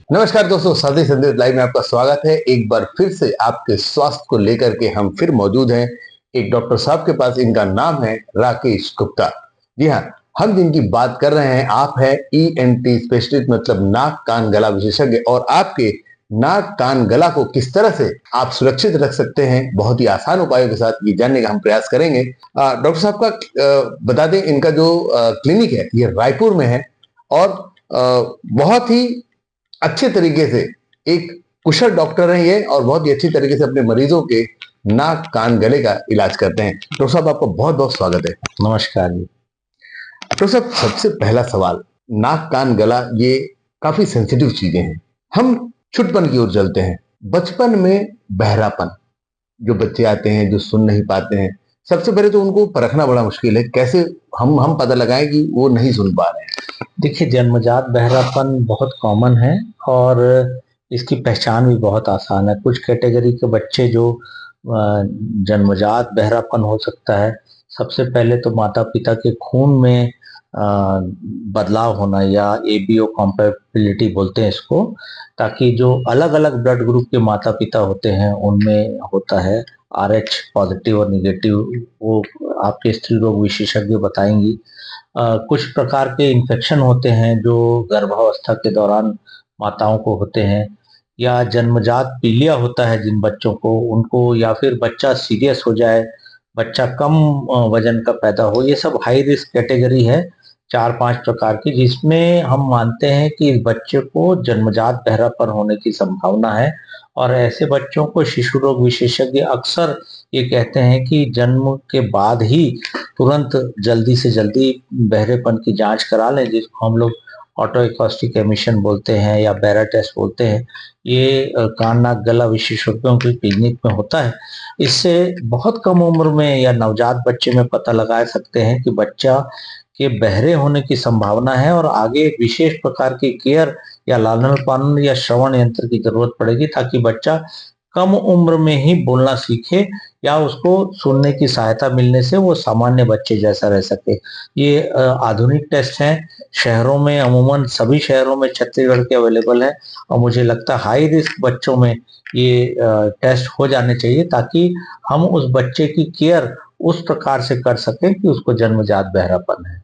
नमस्कार दोस्तों, साथी संदेश लाइव में आपका स्वागत है। एक बार फिर से आपके स्वास्थ्य को लेकर के हम फिर मौजूद हैं एक डॉक्टर साहब के पास। इनका नाम है राकेश गुप्ता। जी हाँ, हम जिनकी बात कर रहे हैं आप है ईएनटी स्पेशलिस्ट, मतलब नाक कान गला विशेषज्ञ। और आपके नाक कान गला को किस तरह से आप सुरक्षित रख सकते हैं बहुत ही आसान उपायों के साथ, ये जानने का हम प्रयास करेंगे। डॉक्टर साहब का बता दें, इनका जो क्लिनिक है ये रायपुर में है और बहुत ही अच्छे तरीके से एक कुशल डॉक्टर हैं ये, और बहुत ही अच्छी तरीके से अपने मरीजों के नाक कान गले का इलाज करते हैं। डॉक्टर साहब, आपका बहुत बहुत स्वागत है। नमस्कार जी। डॉक्टर साहब, सबसे पहला सवाल, नाक कान गला ये काफी सेंसिटिव चीजें हैं। हम छुटपन की ओर चलते हैं। बचपन में बहरापन, जो बच्चे आते हैं जो सुन नहीं पाते हैं, सबसे पहले तो उनको परखना बड़ा मुश्किल है। कैसे हम पता लगाएं कि वो नहीं सुन पा रहे हैं? देखिए, जन्मजात बहरापन बहुत कॉमन है और इसकी पहचान भी बहुत आसान है। कुछ कैटेगरी के बच्चे जो जन्मजात बहरापन हो सकता है, सबसे पहले तो माता पिता के खून में बदलाव होना या एबीओ कॉम्पैटिबिलिटी बोलते हैं इसको, ताकि जो अलग अलग ब्लड ग्रुप के माता पिता होते हैं उनमें होता है RH पॉजिटिव और निगेटिव, वो आपके स्त्री रोग विशेषज्ञ बताएंगी। कुछ प्रकार के इन्फेक्शन होते हैं जो गर्भावस्था के दौरान माताओं को होते हैं, या जन्मजात पीलिया होता है जिन बच्चों को, उनको, या फिर बच्चा सीरियस हो जाए, बच्चा कम वजन का पैदा हो। ये सब हाई रिस्क कैटेगरी है, 4-5 प्रकार की, जिसमें हम मानते हैं कि इस बच्चे को जन्मजात बहरापन होने की संभावना है। और ऐसे बच्चों को शिशु रोग विशेषज्ञ अक्सर ये कहते हैं कि जन्म के बाद ही तुरंत जल्दी से जल्दी बहरेपन की जांच करा लें, जिसको हम लोग ऑटो एकॉस्टिक एमिशन बोलते हैं या बैरा टेस्ट बोलते हैं। ये कान नाक गला विशेषज्ञों की क्लिनिक में होता है। इससे बहुत कम उम्र में या नवजात बच्चे में पता लगा सकते हैं कि बच्चा के बहरे होने की संभावना है और आगे एक विशेष प्रकार की केयर या लालन पालन या श्रवण यंत्र की जरूरत पड़ेगी, ताकि बच्चा कम उम्र में ही बोलना सीखे या उसको सुनने की सहायता मिलने से वो सामान्य बच्चे जैसा रह सके। ये आधुनिक टेस्ट हैं, शहरों में अमूमन सभी शहरों में छत्तीसगढ़ के अवेलेबल है, और मुझे लगता है हाई रिस्क बच्चों में ये टेस्ट हो जाने चाहिए, ताकि हम उस बच्चे की केयर उस प्रकार से कर सकें कि उसको जन्मजात बहरापन है।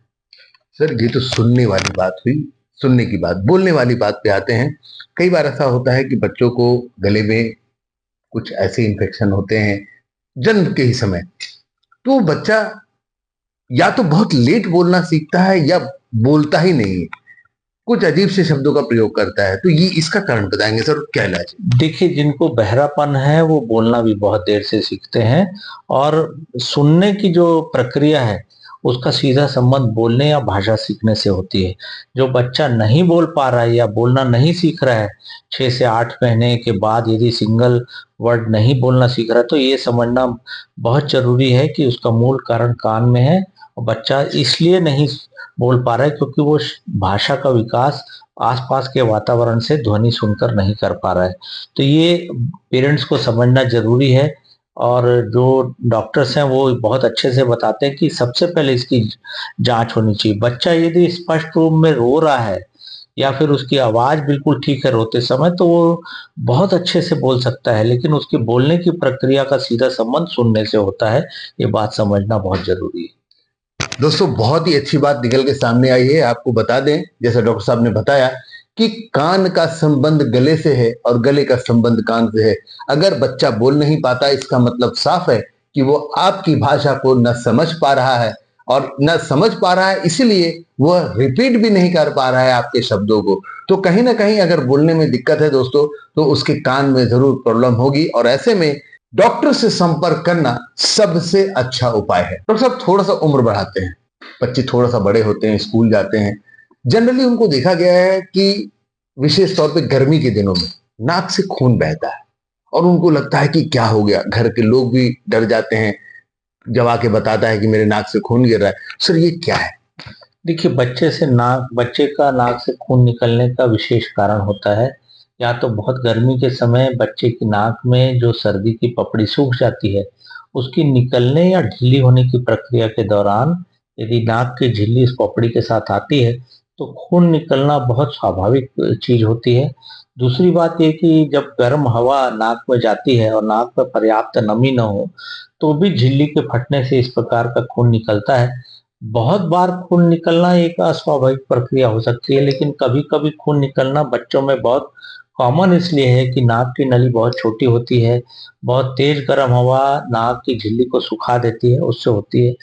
सर, ये तो सुनने वाली बात हुई। सुनने की बात, बोलने वाली बात पे आते हैं। कई बार ऐसा होता है कि बच्चों को गले में कुछ ऐसे इन्फेक्शन होते हैं जन्म के ही समय, तो बच्चा या तो बहुत लेट बोलना सीखता है या बोलता ही नहीं है, कुछ अजीब से शब्दों का प्रयोग करता है। तो ये इसका कारण बताएंगे सर, क्या इलाज है? देखिए, जिनको बहरापन है वो बोलना भी बहुत देर से सीखते हैं, और सुनने की जो प्रक्रिया है उसका सीधा संबंध बोलने या भाषा सीखने से होती है। जो बच्चा नहीं बोल पा रहा है या बोलना नहीं सीख रहा है, 6 से 8 महीने के बाद यदि सिंगल वर्ड नहीं बोलना सीख रहा है, तो ये समझना बहुत जरूरी है कि उसका मूल कारण कान में है। और बच्चा इसलिए नहीं बोल पा रहा है क्योंकि वो भाषा का विकास आसपास के वातावरण से ध्वनि सुनकर नहीं कर पा रहा है। तो ये पेरेंट्स को समझना जरूरी है, और जो डॉक्टर्स हैं वो बहुत अच्छे से बताते हैं कि सबसे पहले इसकी जांच होनी चाहिए। बच्चा यदि स्पष्ट रूप में रो रहा है या फिर उसकी आवाज बिल्कुल ठीक है रोते समय, तो वो बहुत अच्छे से बोल सकता है, लेकिन उसके बोलने की प्रक्रिया का सीधा संबंध सुनने से होता है। ये बात समझना बहुत जरूरी है। दोस्तों, बहुत ही अच्छी बात निकल के सामने आई है। आपको बता दें, जैसा डॉक्टर साहब ने बताया कि कान का संबंध गले से है और गले का संबंध कान से है। अगर बच्चा बोल नहीं पाता, इसका मतलब साफ है कि वो आपकी भाषा को न समझ पा रहा है, और न समझ पा रहा है इसलिए वह रिपीट भी नहीं कर पा रहा है आपके शब्दों को। तो कहीं ना कहीं अगर बोलने में दिक्कत है दोस्तों, तो उसके कान में जरूर प्रॉब्लम होगी, और ऐसे में डॉक्टर से संपर्क करना सबसे अच्छा उपाय है। डॉक्टर साहब, थोड़ा सा उम्र बढ़ाते हैं, बच्चे थोड़ा सा बड़े होते हैं, स्कूल जाते हैं, जनरली उनको देखा गया है कि विशेष तौर पे गर्मी के दिनों में नाक से खून बहता है, और उनको लगता है कि क्या हो गया। घर के लोग भी डर जाते हैं जब आके बताता है कि मेरे नाक से खून गिर रहा है। सर, ये क्या है? देखिए, बच्चे का नाक से खून निकलने का विशेष कारण होता है, या तो बहुत गर्मी के समय बच्चे की नाक में जो सर्दी की पपड़ी सूख जाती है, उसकी निकलने या ढीली होने की प्रक्रिया के दौरान यदि नाक की झिल्ली इस पपड़ी के साथ आती है, तो खून निकलना बहुत स्वाभाविक चीज होती है। दूसरी बात ये कि जब गर्म हवा नाक में जाती है और नाक में पर्याप्त नमी न हो, तो भी झिल्ली के फटने से इस प्रकार का खून निकलता है। बहुत बार खून निकलना एक अस्वाभाविक प्रक्रिया हो सकती है, लेकिन कभी-कभी खून निकलना बच्चों में बहुत कॉमन इसलिए है कि नाक की नली बहुत छोटी होती है। बहुत तेज गर्म हवा नाक की झिल्ली को सुखा देती है, उससे होती है।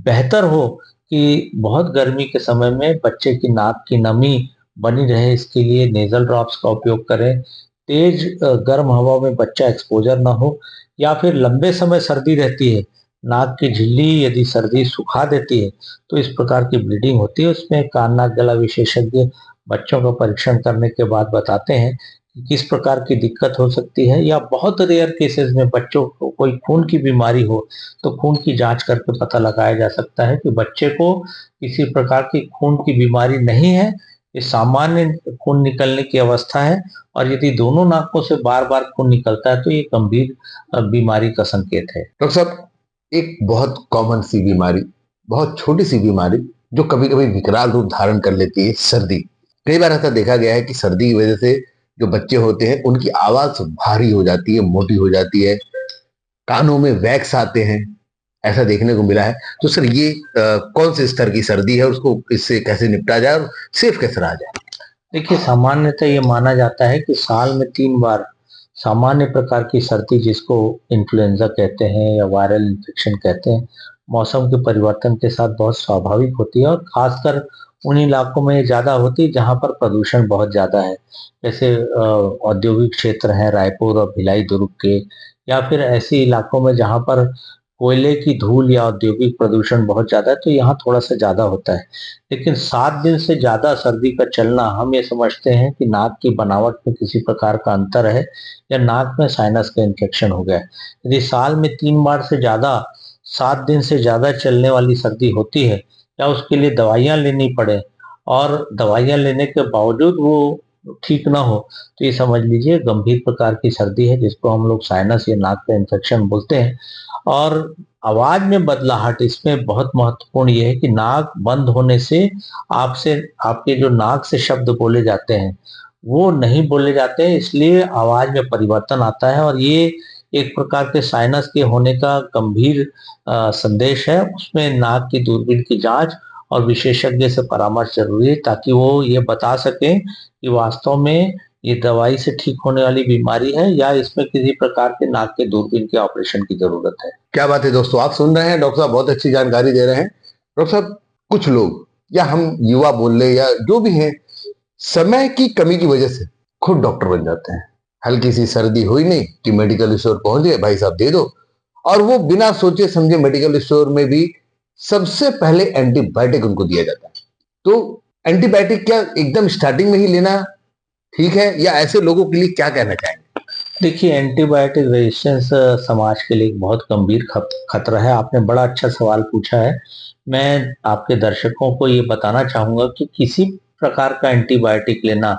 बेहतर हो कि बहुत गर्मी के समय में बच्चे की नाक की नमी बनी रहे, इसके लिए नेज़ल ड्रॉप्स का उपयोग करें। तेज गर्म हवा में बच्चा एक्सपोज़र ना हो, या फिर लंबे समय सर्दी रहती है, नाक की झिल्ली यदि सर्दी सुखा देती है, तो इस प्रकार की ब्लीडिंग होती है। उसमें कान, नाक, गला विशेषज्ञ बच्चों का परीक्षण करने के बाद बताते हैं कि किस प्रकार की दिक्कत हो सकती है, या बहुत रेयर केसेज़ में बच्चों को कोई खून की बीमारी हो, तो खून की जाँच करके पता लगाया जा सकता है कि बच्चे को किसी प्रकार की खून की बीमारी नहीं है, ये सामान्य खून निकलने की अवस्था है। और यदि दोनों नाकों से बार-बार खून निकलता है, तो ये गंभीर बीमारी का संकेत है। डॉक्टर साहब, एक बहुत कॉमन सी बीमारी, बहुत छोटी सी बीमारी जो कभी कभी विकराल रूप धारण कर लेती है, सर्दी। कई बार ऐसा देखा गया है कि सर्दी की वजह से जो बच्चे होते हैं उनकी आवाज भारी हो जाती है, मोटी हो जाती है, कानों में वैक्स आते हैं, ऐसा देखने को मिला है। तो सर ये कौन से स्तर की सर्दी है, उसको इससे कैसे निपटा जाए और सेफ कैसे रहा जाए? देखिए, सामान्यतः ये माना जाता है कि साल में 3 बार सामान्य प्रकार की सर्दी, जिसको इन्फ्लुएंजा कहते हैं या वायरल इन्फेक्शन कहते हैं, मौसम के परिवर्तन के साथ बहुत स्वाभाविक होती है, और खासकर उन इलाकों में ज़्यादा होती है जहाँ पर प्रदूषण बहुत ज़्यादा है। जैसे औद्योगिक क्षेत्र हैं रायपुर और भिलाई दुर्ग के, या फिर ऐसे इलाकों में जहाँ पर कोयले की धूल या औद्योगिक प्रदूषण बहुत ज़्यादा है, तो यहाँ थोड़ा-सा ज़्यादा होता है। लेकिन 7 दिन से ज़्यादा सर्दी का चलना, हम ये समझते हैं कि नाक की बनावट में किसी प्रकार का अंतर है, या नाक में साइनस का इन्फेक्शन हो गया है। यदि साल में 3 बार से ज़्यादा 7 दिन से ज़्यादा चलने वाली सर्दी होती है, या उसके लिए दवाइयाँ लेनी पड़े, और दवाइयाँ लेने के बावजूद वो ठीक ना हो, तो ये समझ लीजिए गंभीर प्रकार की सर्दी है, जिसको हम लोग साइनस या नाक का इन्फेक्शन बोलते हैं। और आवाज में बदलाहट, इसमें बहुत महत्वपूर्ण ये है कि नाक बंद होने से आपसे आपके जो नाक से शब्द बोले जाते हैं, वो नहीं बोले जाते हैं, इसलिए आवाज में परिवर्तन आता है, और ये एक प्रकार के साइनस के होने का गंभीर संदेश है। उसमें नाक की दूरबीन की जांच और विशेषज्ञ से परामर्श जरूरी है, ताकि वो ये बता सकें कि वास्तव में ये दवाई से ठीक होने वाली बीमारी है, या इसमें किसी प्रकार के नाक के दूरबीन के ऑपरेशन की जरूरत है। क्या बात है दोस्तों, आप सुन रहे हैं, डॉक्टर साहब बहुत अच्छी जानकारी दे रहे हैं। डॉक्टर साहब, कुछ लोग या हम युवा बोल ले या जो भी हैं, समय की कमी की वजह से खुद डॉक्टर बन जाते हैं। हल्की सी सर्दी हुई नहीं कि मेडिकल स्टोर पहुंच गए, भाई साहब दे दो, और वो बिना सोचे समझे मेडिकल स्टोर में भी सबसे पहले एंटीबायोटिक उनको दिया जाता है। तो एंटीबायोटिक क्या एकदम स्टार्टिंग में ही लेना ठीक है, या ऐसे लोगों के लिए क्या कहना चाहेंगे? देखिए, एंटीबायोटिक रेजिस्टेंस समाज के लिए एक बहुत गंभीर खतरा है। आपने बड़ा अच्छा सवाल पूछा है। मैं आपके दर्शकों को ये बताना चाहूँगा कि किसी प्रकार का एंटीबायोटिक लेना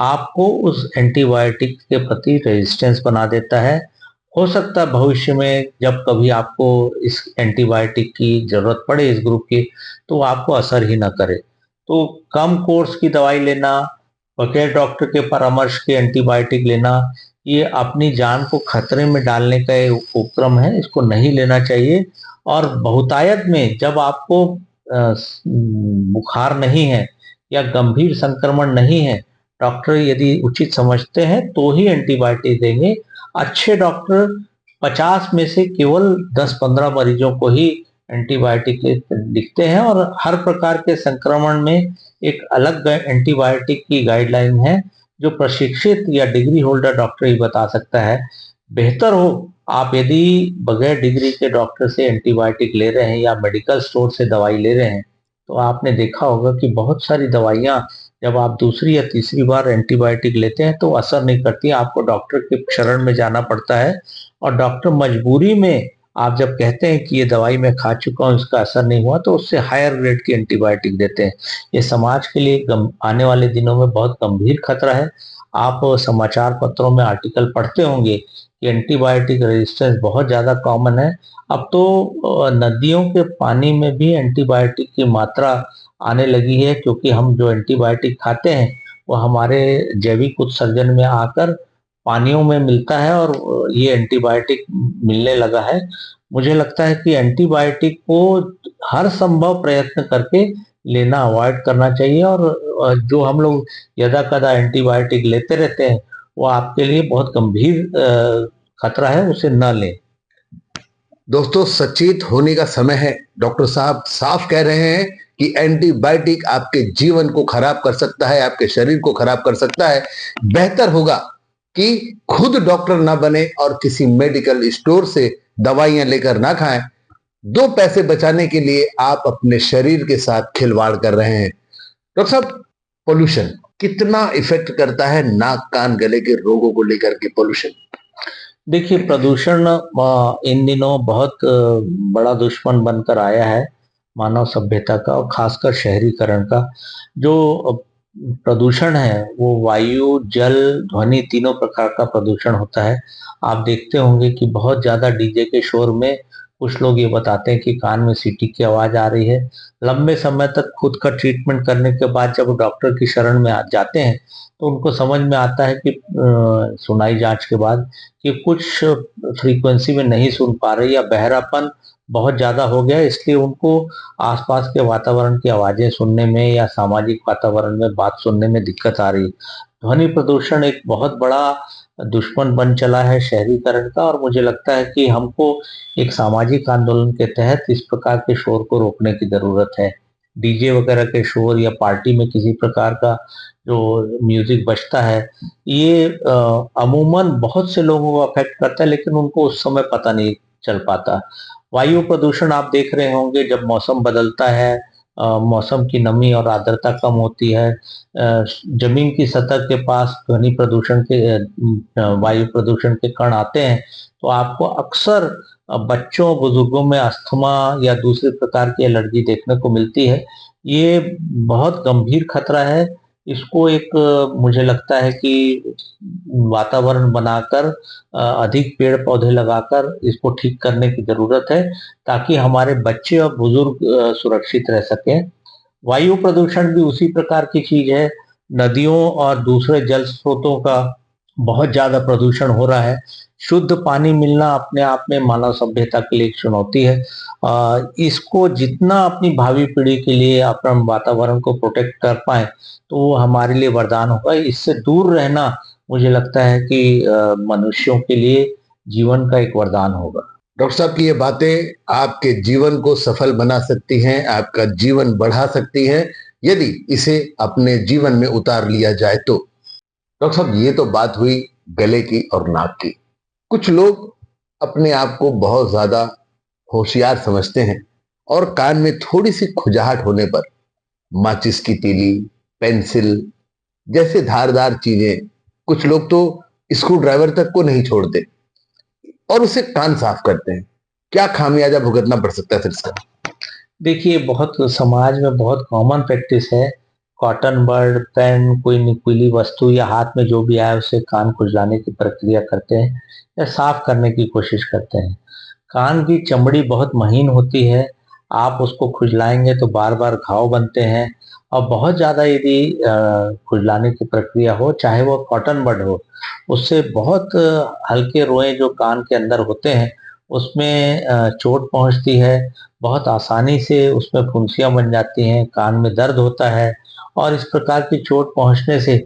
आपको उस एंटीबायोटिक के प्रति रेजिस्टेंस बना देता है। हो सकता है भविष्य में जब कभी आपको इस एंटीबायोटिक की ज़रूरत पड़े इस ग्रुप की, तो वो आपको असर ही ना करे। तो कम कोर्स की दवाई लेना, बगैर डॉक्टर के परामर्श के एंटीबायोटिक लेना, ये अपनी जान को खतरे में डालने का एक उपक्रम है, इसको नहीं लेना चाहिए। और बहुतायत में जब आपको बुखार नहीं है या गंभीर संक्रमण नहीं है, डॉक्टर यदि उचित समझते हैं तो ही एंटीबायोटिक देंगे। अच्छे डॉक्टर 50 में से केवल 10-15 मरीजों को ही एंटीबायोटिक लिखते हैं, और हर प्रकार के संक्रमण में एक अलग एंटीबायोटिक की गाइडलाइन है, जो प्रशिक्षित या डिग्री होल्डर डॉक्टर ही बता सकता है। बेहतर हो आप यदि बगैर डिग्री के डॉक्टर से एंटीबायोटिक ले रहे हैं या मेडिकल स्टोर से दवाई ले रहे हैं, तो आपने देखा होगा कि बहुत सारी दवाइयाँ जब आप दूसरी या तीसरी बार एंटीबायोटिक लेते हैं तो असर नहीं करती, आपको डॉक्टर के शरण में जाना पड़ता है। और डॉक्टर मजबूरी में, आप जब कहते हैं कि ये दवाई मैं खा चुका हूँ, इसका असर नहीं हुआ, तो उससे हायर ग्रेड की एंटीबायोटिक देते हैं। ये समाज के लिए आने वाले दिनों में बहुत गंभीर खतरा है। आप समाचार पत्रों में आर्टिकल पढ़ते होंगे कि एंटीबायोटिक रेजिस्टेंस बहुत ज़्यादा कॉमन है। अब तो नदियों के पानी में भी एंटीबायोटिक की मात्रा आने लगी है, क्योंकि हम जो एंटीबायोटिक खाते हैं वो हमारे जैविक उत्सर्जन में आकर पानियों में मिलता है और ये एंटीबायोटिक मिलने लगा है। मुझे लगता है कि एंटीबायोटिक को हर संभव प्रयत्न करके लेना अवॉइड करना चाहिए, और जो हम लोग यदा कदा एंटीबायोटिक लेते रहते हैं वो आपके लिए बहुत गंभीर खतरा है, उसे न लें। दोस्तों, सचेत होने का समय है। डॉक्टर साहब साफ कह रहे हैं कि एंटीबायोटिक आपके जीवन को खराब कर सकता है, आपके शरीर को खराब कर सकता है। बेहतर होगा कि खुद डॉक्टर ना बने और किसी मेडिकल स्टोर से दवाइयां लेकर ना खाएं। दो पैसे बचाने के लिए आप अपने शरीर के साथ खिलवाड़ कर रहे हैं। डॉक्टर साहब, पोल्यूशन कितना इफेक्ट करता है नाक कान गले के रोगों को लेकर के पोल्यूशन? देखिए, प्रदूषण इन दिनों बहुत बड़ा दुश्मन बनकर आया है मानव सभ्यता का, और खासकर शहरीकरण का। जो प्रदूषण है वो वायु, जल, ध्वनि तीनों प्रकार का प्रदूषण होता है। आप देखते होंगे कि बहुत ज्यादा डीजे के शोर में कुछ लोग ये बताते हैं कि कान में सीटी की आवाज आ रही है। लंबे समय तक खुद का ट्रीटमेंट करने के बाद जब डॉक्टर की शरण में जाते हैं तो उनको समझ में आता है कि सुनाई जांच के बाद कि कुछ फ्रीक्वेंसी में नहीं सुन पा रहे, या बहरापन बहुत ज्यादा हो गया, इसलिए उनको आसपास के वातावरण की आवाजें सुनने में या सामाजिक वातावरण में बात सुनने में दिक्कत आ रही है। ध्वनि प्रदूषण एक बहुत बड़ा दुश्मन बन चला है शहरीकरण का, और मुझे लगता है कि हमको एक सामाजिक आंदोलन के तहत इस प्रकार के शोर को रोकने की जरूरत है। डीजे वगैरह के शोर या पार्टी में किसी प्रकार का जो म्यूजिक बजता है, ये अमूमन बहुत से लोगों को अफेक्ट करता है, लेकिन उनको उस समय पता नहीं चल पाता। वायु प्रदूषण आप देख रहे होंगे, जब मौसम बदलता है, मौसम की नमी और आर्द्रता कम होती है, जमीन की सतह के पास ध्वनि प्रदूषण के वायु प्रदूषण के कण आते हैं, तो आपको अक्सर बच्चों बुजुर्गों में अस्थमा या दूसरे प्रकार की एलर्जी देखने को मिलती है। ये बहुत गंभीर खतरा है। इसको एक मुझे लगता है कि वातावरण बनाकर, अधिक पेड़ पौधे लगाकर इसको ठीक करने की जरूरत है, ताकि हमारे बच्चे और बुजुर्ग सुरक्षित रह सकें। वायु प्रदूषण भी उसी प्रकार की चीज है। नदियों और दूसरे जल स्रोतों का बहुत ज्यादा प्रदूषण हो रहा है। शुद्ध पानी मिलना अपने आप में मानव सभ्यता के लिए एक चुनौती है। इसको जितना अपनी भावी पीढ़ी के लिए अपना वातावरण को प्रोटेक्ट कर पाए तो वो हमारे लिए वरदान होगा। इससे दूर रहना मुझे लगता है कि मनुष्यों के लिए जीवन का एक वरदान होगा। डॉक्टर साहब की ये बातें आपके जीवन को सफल बना सकती हैं, आपका जीवन बढ़ा सकती हैं, यदि इसे अपने जीवन में उतार लिया जाए तो। डॉक्टर साहब, ये तो बात हुई गले की और नाक की। कुछ लोग अपने आप को बहुत ज्यादा होशियार समझते हैं और कान में थोड़ी सी खुजाहट होने पर माचिस की तीली, पेंसिल जैसे धारदार चीजें, कुछ लोग तो स्क्रू ड्राइवर तक को नहीं छोड़ते और उसे कान साफ करते हैं। क्या खामियाजा भुगतना पड़ सकता है फिर इसका? देखिए, बहुत समाज में बहुत कॉमन प्रैक्टिस है। कॉटन बड, पेन, कोई नुकीली वस्तु या हाथ में जो भी आए उसे कान खुजलाने की प्रक्रिया करते हैं या साफ करने की कोशिश करते हैं। कान की चमड़ी बहुत महीन होती है, आप उसको खुजलाएंगे तो बार बार घाव बनते हैं, और बहुत ज़्यादा यदि खुजलाने की प्रक्रिया हो, चाहे वो कॉटन बड हो, उससे बहुत हल्के रोए जो कान के अंदर होते हैं उसमें चोट पहुंचती है। बहुत आसानी से उसमें फुंसियां बन जाती हैं, कान में दर्द होता है, और इस प्रकार की चोट पहुंचने से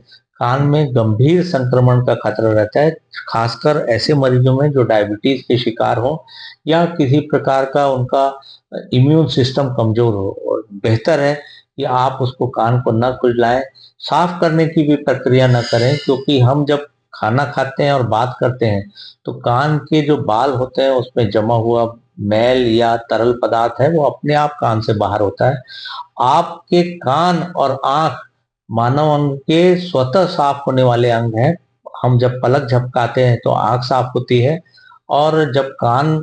कान में गंभीर संक्रमण का खतरा रहता है, खासकर ऐसे मरीजों में जो डायबिटीज के शिकार हो या किसी प्रकार का उनका इम्यून सिस्टम कमजोर हो। और बेहतर है कि आप उसको कान को न खुजलाएं, साफ करने की भी प्रक्रिया न करें, क्योंकि हम जब खाना खाते हैं और बात करते हैं तो कान के जो बाल होते हैं उसमें जमा हुआ मैल या तरल पदार्थ है वो अपने आप कान से बाहर होता है। आपके कान और आंख मानव अंग के स्वतः साफ होने वाले अंग हैं। हम जब पलक झपकाते हैं तो आंख साफ होती है, और जब कान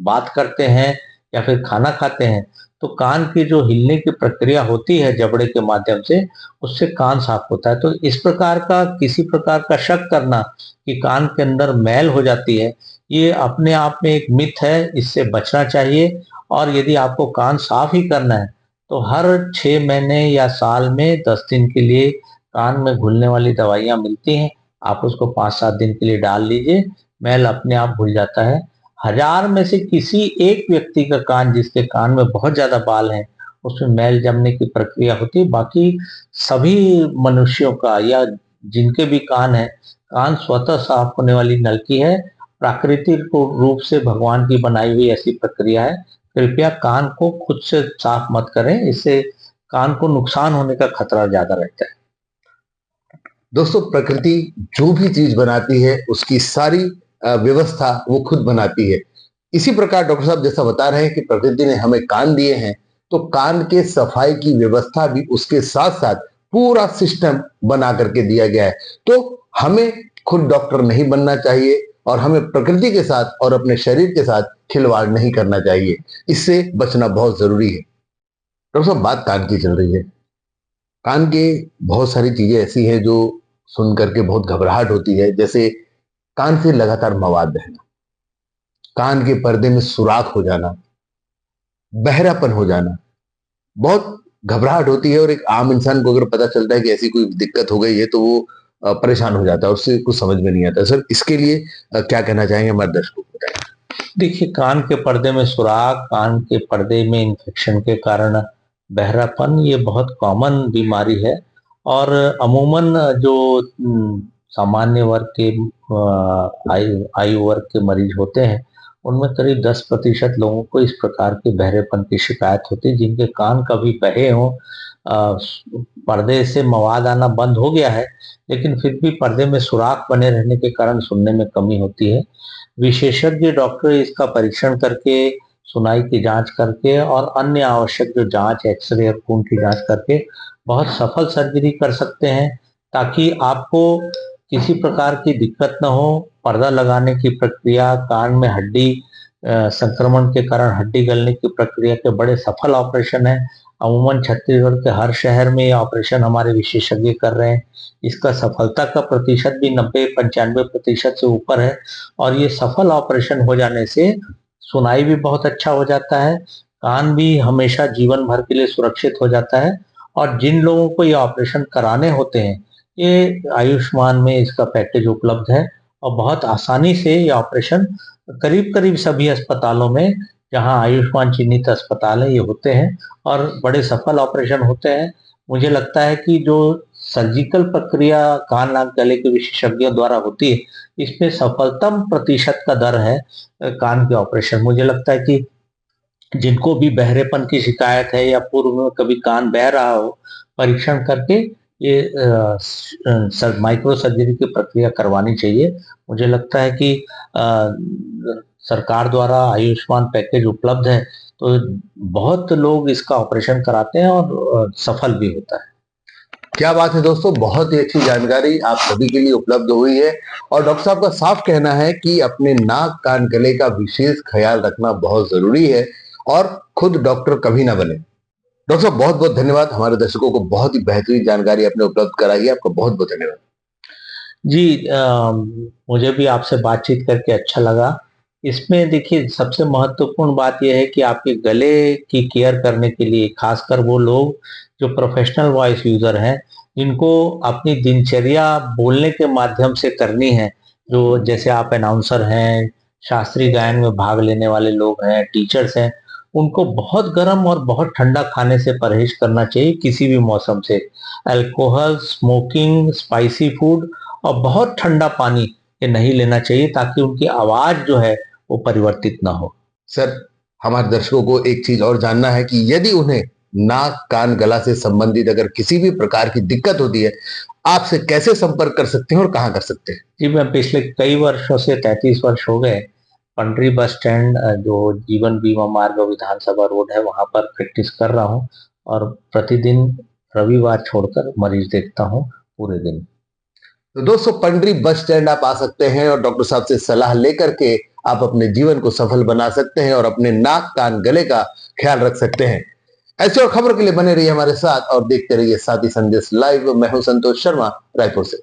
बात करते हैं या फिर खाना खाते हैं तो कान की जो हिलने की प्रक्रिया होती है जबड़े के माध्यम से, उससे कान साफ होता है। तो इस प्रकार का किसी प्रकार का शक करना कि कान के अंदर मैल हो जाती है, ये अपने आप में एक मिथ है, इससे बचना चाहिए। और यदि आपको कान साफ ही करना है तो हर 6 महीने या साल में 10 दिन के लिए कान में घुलने वाली दवाइयाँ मिलती हैं, आप उसको 5-7 दिन के लिए डाल लीजिए, मैल अपने आप घुल जाता है। 1000 में से किसी एक व्यक्ति का कान, जिसके कान में बहुत ज़्यादा बाल हैं, उसमें मैल जमने की प्रक्रिया होती है। बाकी सभी मनुष्यों का या जिनके भी कान हैं, कान स्वतः साफ होने वाली नलकी है, प्राकृतिक रूप से भगवान की बनाई हुई ऐसी प्रक्रिया है। कृपया कान को खुद से साफ मत करें, इससे कान को नुकसान होने का खतरा ज़्यादा रहता है। दोस्तों, प्रकृति जो भी चीज बनाती है उसकी सारी व्यवस्था वो खुद बनाती है। इसी प्रकार डॉक्टर साहब जैसा बता रहे हैं कि प्रकृति ने हमें कान दिए हैं, तो कान के सफाई की व्यवस्था भी उसके साथ साथ पूरा सिस्टम बना करके दिया गया है। तो हमें खुद डॉक्टर नहीं बनना चाहिए और हमें प्रकृति के साथ और अपने शरीर के साथ खिलवाड़ नहीं करना चाहिए। इससे बचना बहुत जरूरी है। डॉक्टर साहब, बात कान की चल रही है। कान के बहुत सारी चीजें ऐसी हैं जो सुन करके बहुत घबराहट होती है, जैसे कान से लगातार मवाद बहना, कान के पर्दे में सुराख हो जाना, बहरापन हो जाना। बहुत घबराहट होती है और एक आम इंसान को अगर पता चलता है कि ऐसी कोई दिक्कत हो गई है तो वो परेशान हो जाता है, उससे कुछ समझ में नहीं आता। सर, इसके लिए क्या कहना चाहेंगे हमारे दर्शकों को? देखिए, कान के पर्दे में सुराख, कान के पर्दे में इन्फेक्शन के कारण बहरापन, ये बहुत कॉमन बीमारी है और अमूमन जो सामान्य वर्ग के आयु आयु वर्ग के मरीज होते हैं, उनमें करीब 10% लोगों को इस प्रकार के बहरेपन की शिकायत होती है, जिनके कान कभी बहे हों। पर्दे से मवाद आना बंद हो गया है, लेकिन फिर भी पर्दे में सुराख बने रहने के कारण सुनने में कमी होती है। विशेषज्ञ डॉक्टर इसका परीक्षण करके, सुनाई की जांच करके और अन्य आवश्यक जो जांच, एक्सरे और खून की जांच करके बहुत सफल सर्जरी कर सकते हैं, ताकि आपको किसी प्रकार की दिक्कत न हो। पर्दा लगाने की प्रक्रिया, कान में हड्डी संक्रमण के कारण हड्डी गलने की प्रक्रिया के बड़े सफल ऑपरेशन है। अमूमन छत्तीसगढ़ के हर शहर में ये ऑपरेशन हमारे विशेषज्ञ कर रहे हैं। इसका सफलता का प्रतिशत भी 90-95% से ऊपर है और ये सफल ऑपरेशन हो जाने से सुनाई भी बहुत अच्छा हो जाता है, कान भी हमेशा जीवन भर के लिए सुरक्षित हो जाता है। और जिन लोगों को ये ऑपरेशन कराने होते हैं, ये आयुष्मान में इसका पैकेज उपलब्ध है और बहुत आसानी से ये ऑपरेशन करीब-करीब सभी अस्पतालों में, जहां आयुष्मान चिन्हित अस्पताल है, ये होते हैं और बड़े सफल ऑपरेशन होते हैं। मुझे लगता है कि जो सर्जिकल प्रक्रिया कान, नाक, गले के विशेषज्ञों द्वारा होती है, इसमें सफलतम प्रतिशत का दर है कान के ऑपरेशन। मुझे लगता है कि जिनको भी बहरेपन की शिकायत है या पूर्व में कभी कान बह रहा हो, परीक्षण करके ये माइक्रो सर्जरी की प्रक्रिया करवानी चाहिए। मुझे लगता है कि सरकार द्वारा आयुष्मान पैकेज उपलब्ध है, तो बहुत लोग इसका ऑपरेशन कराते हैं और सफल भी होता है। क्या बात है दोस्तों, बहुत ही अच्छी जानकारी आप सभी के लिए उपलब्ध हुई है। और डॉक्टर साहब का साफ कहना है कि अपने नाक, कान, गले का विशेष ख्याल रखना बहुत जरूरी है और खुद डॉक्टर कभी ना बने। डॉक्टर साहब, बहुत बहुत धन्यवाद। हमारे दर्शकों को बहुत ही बेहतरीन जानकारी आपने उपलब्ध कराई है, आपका बहुत बहुत धन्यवाद। जी, मुझे भी आपसे बातचीत करके अच्छा लगा। इसमें देखिए, सबसे महत्वपूर्ण बात यह है कि आपके गले की केयर करने के लिए, खासकर वो लोग जो प्रोफेशनल वॉइस यूज़र हैं, जिनको अपनी दिनचर्या बोलने के माध्यम से करनी है, जो जैसे आप अनाउंसर हैं, शास्त्रीय गायन में भाग लेने वाले लोग हैं, टीचर्स हैं, उनको बहुत गर्म और बहुत ठंडा खाने से परहेज़ करना चाहिए किसी भी मौसम से। अल्कोहल, स्मोकिंग, स्पाइसी फूड और बहुत ठंडा पानी ये नहीं लेना चाहिए, ताकि उनकी आवाज जो है वो परिवर्तित ना हो। सर, हमारे दर्शकों को एक चीज और जानना है कि यदि उन्हें नाक, कान, गला से संबंधित अगर किसी भी प्रकार की दिक्कत होती है, आपसे कैसे संपर्क कर सकते हैं और कहाँ कर सकते हैं? जी, मैं पिछले कई वर्षों से, 33 वर्ष हो गए, पंडरी बस स्टैंड, जो जीवन बीमा मार्ग विधानसभा रोड है, वहां पर प्रैक्टिस कर रहा हूँ और प्रतिदिन रविवार छोड़कर मरीज देखता हूँ पूरे दिन। तो दोस्तों, पंडरी बस स्टैंड आप आ सकते हैं और डॉक्टर साहब से सलाह लेकर के आप अपने जीवन को सफल बना सकते हैं और अपने नाक, कान, गले का ख्याल रख सकते हैं। ऐसे और खबरों के लिए बने रहिए हमारे साथ और देखते रहिए साथी संदेश लाइव। मैं हूं संतोष शर्मा, रायपुर से।